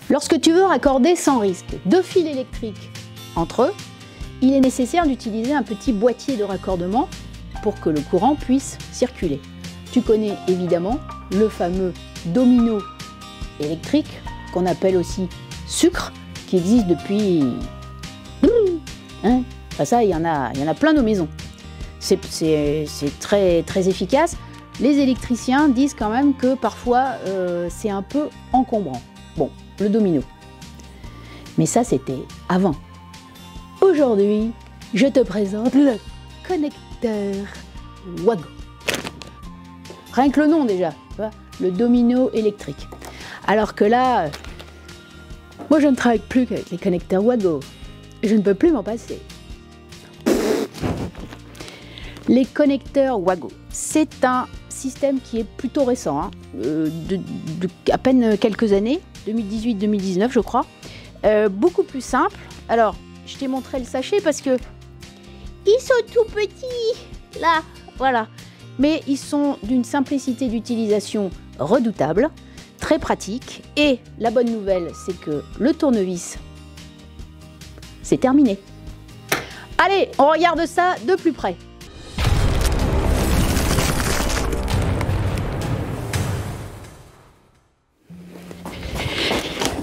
Lorsque tu veux raccorder sans risque deux fils électriques entre eux, il est nécessaire d'utiliser un petit boîtier de raccordement pour que le courant puisse circuler. Tu connais évidemment le fameux domino électrique, qu'on appelle aussi sucre, qui existe depuis... Enfin, ça, il y en a plein nos maisons. C'est très, très efficace. Les électriciens disent quand même que parfois c'est un peu encombrant. Bon, le domino. Mais ça, c'était avant. Aujourd'hui, je te présente le connecteur Wago. Rien que le nom déjà, tu vois, le domino électrique. Alors que là, moi je ne travaille plus qu'avec les connecteurs Wago. Je ne peux plus m'en passer. Les connecteurs Wago, c'est un système qui est plutôt récent, hein, à peine quelques années, 2018-2019 je crois. Beaucoup plus simple. Alors, je t'ai montré le sachet parce que ils sont tout petits, là, voilà. Mais ils sont d'une simplicité d'utilisation redoutable, très pratique. Et la bonne nouvelle, c'est que le tournevis, c'est terminé. Allez, on regarde ça de plus près.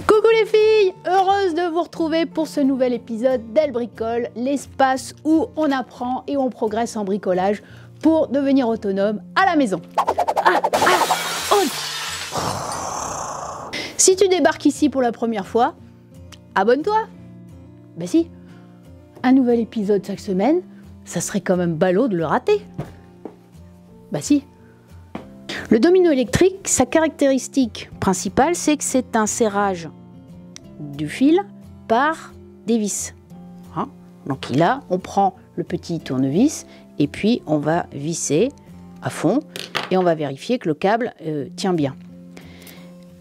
Coucou les filles, heureuse de vous retrouver pour ce nouvel épisode d'Elle Bricole, l'espace où on apprend et on progresse en bricolage pour devenir autonome à la maison. Si tu débarques ici pour la première fois, abonne-toi. Ben si, un nouvel épisode chaque semaine, ça serait quand même ballot de le rater. Ben si. Le domino électrique, sa caractéristique principale, c'est que c'est un serrage du fil par des vis. Hein? Donc là, on prend le petit tournevis et puis on va visser à fond et on va vérifier que le câble tient bien.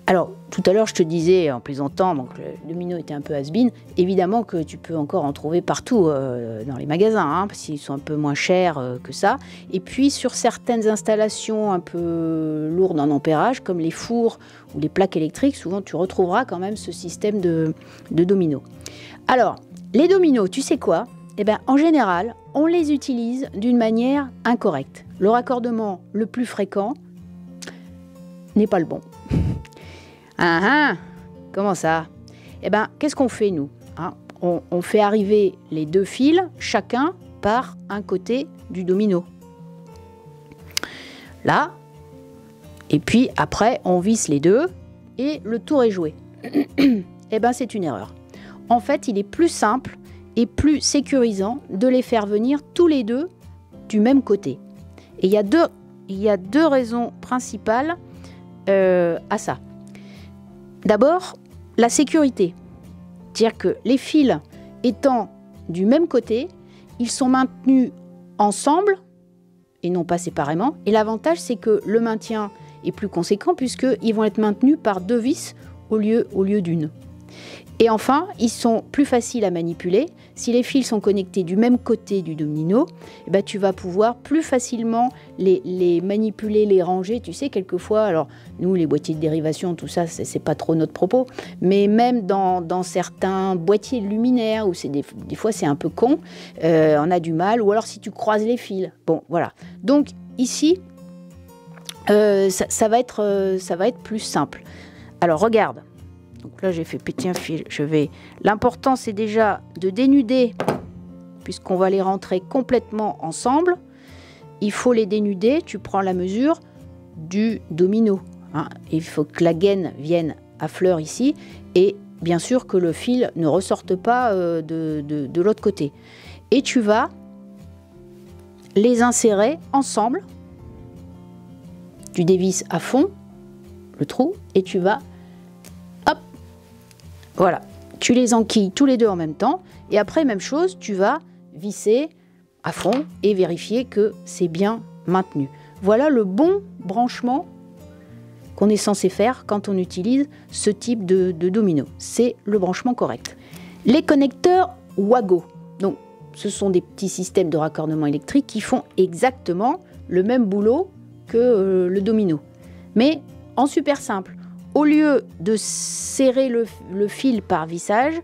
Alors, tout à l'heure, je te disais en plaisantant, donc le domino était un peu has-been. Évidemment que tu peux encore en trouver partout dans les magasins, hein, parce qu'ils sont un peu moins chers que ça. Et puis, sur certaines installations un peu lourdes en ampérage, comme les fours ou les plaques électriques, souvent tu retrouveras quand même ce système de domino. Alors, les dominos, tu sais quoi? Eh bien, en général, on les utilise d'une manière incorrecte. Le raccordement le plus fréquent n'est pas le bon. Comment ça? Eh bien, qu'est-ce qu'on fait, nous, hein? On fait arriver les deux fils, chacun par un côté du domino. Là. Et puis, après, on visse les deux et le tour est joué. Eh bien, c'est une erreur. En fait, il est plus simple et plus sécurisant de les faire venir tous les deux du même côté. Et il y a deux raisons principales à ça. D'abord, la sécurité. C'est-à-dire que les fils étant du même côté, ils sont maintenus ensemble et non pas séparément. Et l'avantage, c'est que le maintien est plus conséquent puisqu'ils vont être maintenus par deux vis au lieu d'une. Et enfin, ils sont plus faciles à manipuler. Si les fils sont connectés du même côté du domino, eh ben, tu vas pouvoir plus facilement les manipuler, les ranger. Tu sais, quelquefois, alors nous, les boîtiers de dérivation, tout ça, c'est pas trop notre propos, mais même dans certains boîtiers luminaires, où des fois c'est un peu con, on a du mal, ou alors si tu croises les fils. Bon, voilà. Donc ici, ça va être plus simple. Alors regarde. Donc là, j'ai fait péter un fil. L'important, c'est déjà de dénuder, puisqu'on va les rentrer complètement ensemble. Il faut les dénuder. Tu prends la mesure du domino. Hein. Il faut que la gaine vienne à fleur ici. Et bien sûr que le fil ne ressorte pas de l'autre côté. Et tu vas les insérer ensemble. Tu dévisses à fond le trou et tu vas... Voilà, tu les enquilles tous les deux en même temps et après, même chose, tu vas visser à fond et vérifier que c'est bien maintenu. Voilà le bon branchement qu'on est censé faire quand on utilise ce type de domino. C'est le branchement correct. Les connecteurs Wago, donc ce sont des petits systèmes de raccordement électrique qui font exactement le même boulot que le domino, mais en super simple. au lieu de serrer le fil par vissage,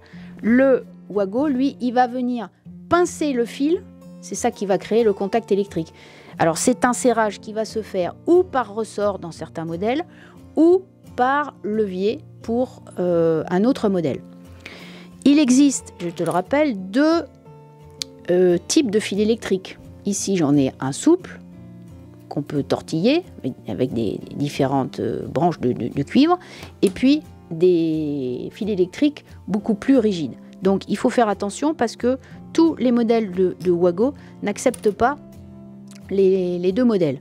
le Wago, lui, il va venir pincer le fil. C'est ça qui va créer le contact électrique. Alors, c'est un serrage qui va se faire ou par ressort dans certains modèles, ou par levier pour un autre modèle. Il existe, je te le rappelle, deux types de fils électriques. Ici, j'en ai un souple qu'on peut tortiller avec des différentes branches de cuivre, et puis des fils électriques beaucoup plus rigides. Donc, il faut faire attention parce que tous les modèles de Wago n'acceptent pas les deux modèles.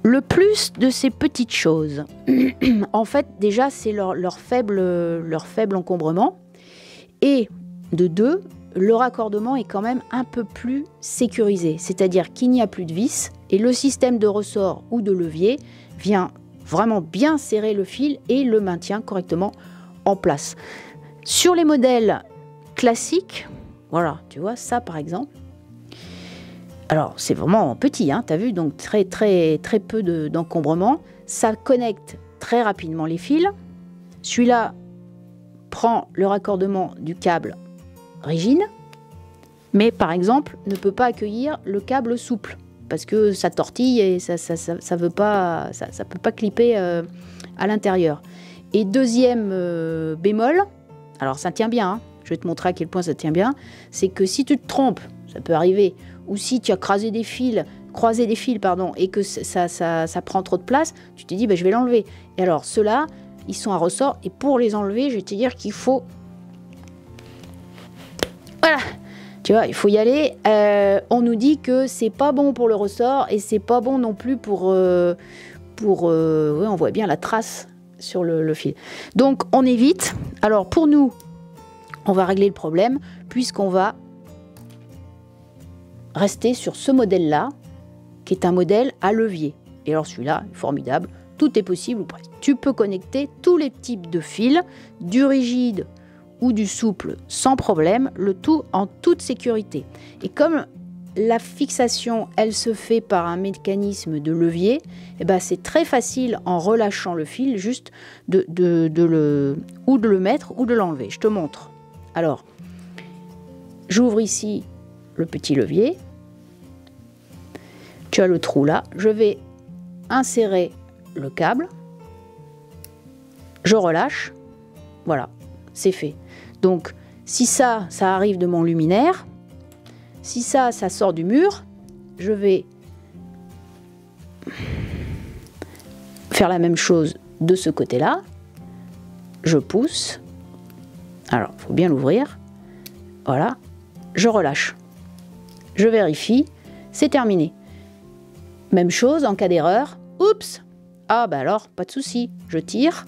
Le plus de ces petites choses, en fait, déjà, c'est leur faible encombrement. Et de deux, le raccordement est quand même un peu plus sécurisé. C'est-à-dire qu'il n'y a plus de vis et le système de ressort ou de levier vient vraiment bien serrer le fil et le maintient correctement en place. Sur les modèles classiques, voilà, tu vois, ça par exemple, alors c'est vraiment petit, hein, tu as vu, donc très peu d'encombrement. Ça connecte très rapidement les fils. Celui-là prend le raccordement du câble rigide, mais par exemple ne peut pas accueillir le câble souple parce que ça tortille et ça peut pas clipper à l'intérieur. Et deuxième bémol, alors ça tient bien, hein, je vais te montrer à quel point ça tient bien, c'est que si tu te trompes, ça peut arriver, ou si tu as croisé des fils, et que ça prend trop de place, tu te dis, bah, je vais l'enlever. Et alors, ceux-là, ils sont à ressort, et pour les enlever, je vais te dire qu'il faut... Voilà, tu vois, il faut y aller. On nous dit que c'est pas bon pour le ressort, et c'est pas bon non plus pour on voit bien la trace sur le fil. Donc, on évite. Alors, pour nous, on va régler le problème, puisqu'on va rester sur ce modèle-là, qui est un modèle à levier. Et alors celui-là, formidable, tout est possible ou presque. Tu peux connecter tous les types de fils, du rigide ou du souple, sans problème, le tout en toute sécurité. Et comme la fixation, elle se fait par un mécanisme de levier, eh ben c'est très facile en relâchant le fil, juste de le mettre ou de l'enlever. Je te montre. Alors, j'ouvre ici le petit levier. Tu as le trou là, je vais insérer le câble, je relâche, voilà, c'est fait. Donc, si ça arrive de mon luminaire, si ça sort du mur, je vais faire la même chose de ce côté-là, je pousse, alors, il faut bien l'ouvrir, voilà, je relâche, je vérifie, c'est terminé. Même chose en cas d'erreur. Oups! Ah bah alors, pas de souci. Je tire.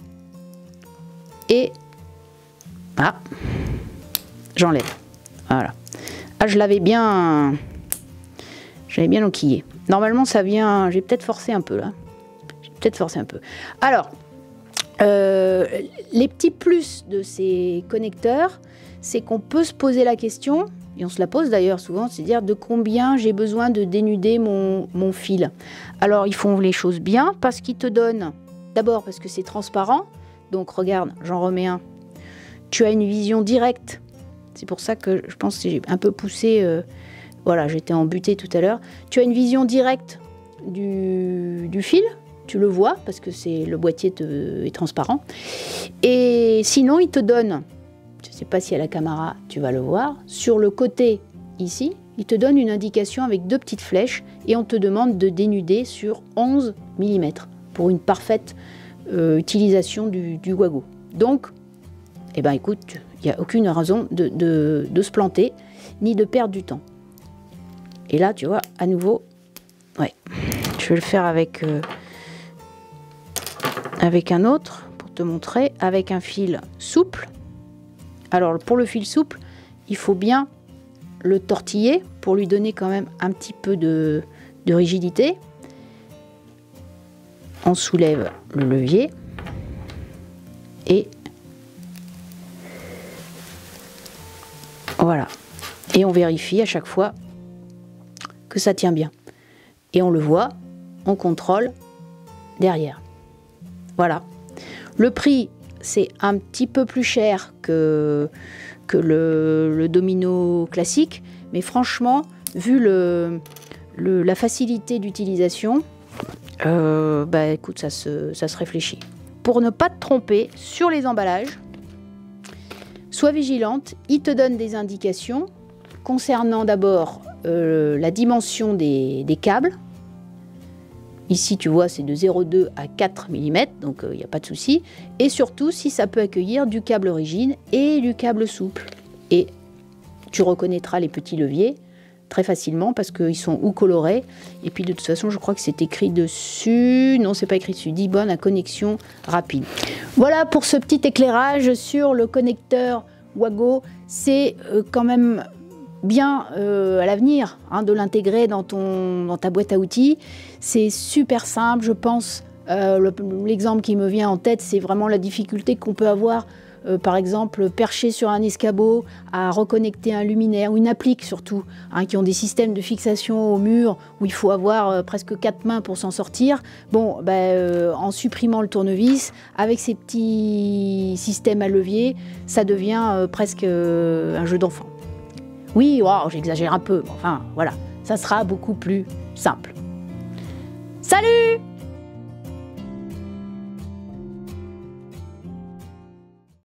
Et... ah! J'enlève. Voilà. Ah, je l'avais bien... j'avais bien enquillé. Normalement, ça vient... j'ai peut-être forcé un peu, là. J'ai peut-être forcé un peu. Alors, les petits plus de ces connecteurs, c'est qu'on peut se poser la question... et on se la pose d'ailleurs souvent, c'est-à-dire de combien j'ai besoin de dénuder mon fil. Alors ils font les choses bien parce qu'ils te donnent, d'abord parce que c'est transparent, donc regarde, j'en remets un, tu as une vision directe, c'est pour ça que je pense que j'ai un peu poussé, voilà, j'étais embutée tout à l'heure, tu as une vision directe du fil, tu le vois parce que le boîtier est transparent, et sinon il te donne... je ne sais pas si à la caméra tu vas le voir, sur le côté ici, il te donne une indication avec deux petites flèches et on te demande de dénuder sur 11 mm pour une parfaite utilisation du Wago. Donc, eh ben, écoute, il n'y a aucune raison de se planter ni de perdre du temps. Et là, tu vois, à nouveau, ouais, je vais le faire avec un autre pour te montrer, avec un fil souple. Alors pour le fil souple, il faut bien le tortiller pour lui donner quand même un petit peu de rigidité. On soulève le levier et voilà. Et on vérifie à chaque fois que ça tient bien. Et on le voit, on contrôle derrière. Voilà. Le prix, c'est un petit peu plus cher que le domino classique, mais franchement, vu la facilité d'utilisation, écoute, ça se réfléchit. Pour ne pas te tromper sur les emballages, sois vigilante, il te donne des indications concernant d'abord la dimension des câbles. Ici, tu vois, c'est de 0,2 à 4 mm, donc il n'y a pas de souci. Et surtout, si ça peut accueillir du câble rigide et du câble souple. Et tu reconnaîtras les petits leviers très facilement parce qu'ils sont ou colorés. Et puis de toute façon, je crois que c'est écrit dessus. Non, c'est pas écrit dessus. 10 bornes à connexion rapide. Voilà pour ce petit éclairage sur le connecteur Wago. C'est quand même bien à l'avenir de l'intégrer dans ta boîte à outils. C'est super simple, je pense. L'exemple qui me vient en tête, c'est vraiment la difficulté qu'on peut avoir, par exemple, perché sur un escabeau, à reconnecter un luminaire, ou une applique surtout, qui ont des systèmes de fixation au mur, où il faut avoir presque 4 mains pour s'en sortir. Bon, en supprimant le tournevis, avec ces petits systèmes à levier, ça devient presque un jeu d'enfant. Oui, wow, j'exagère un peu, mais enfin, voilà, ça sera beaucoup plus simple. Salut!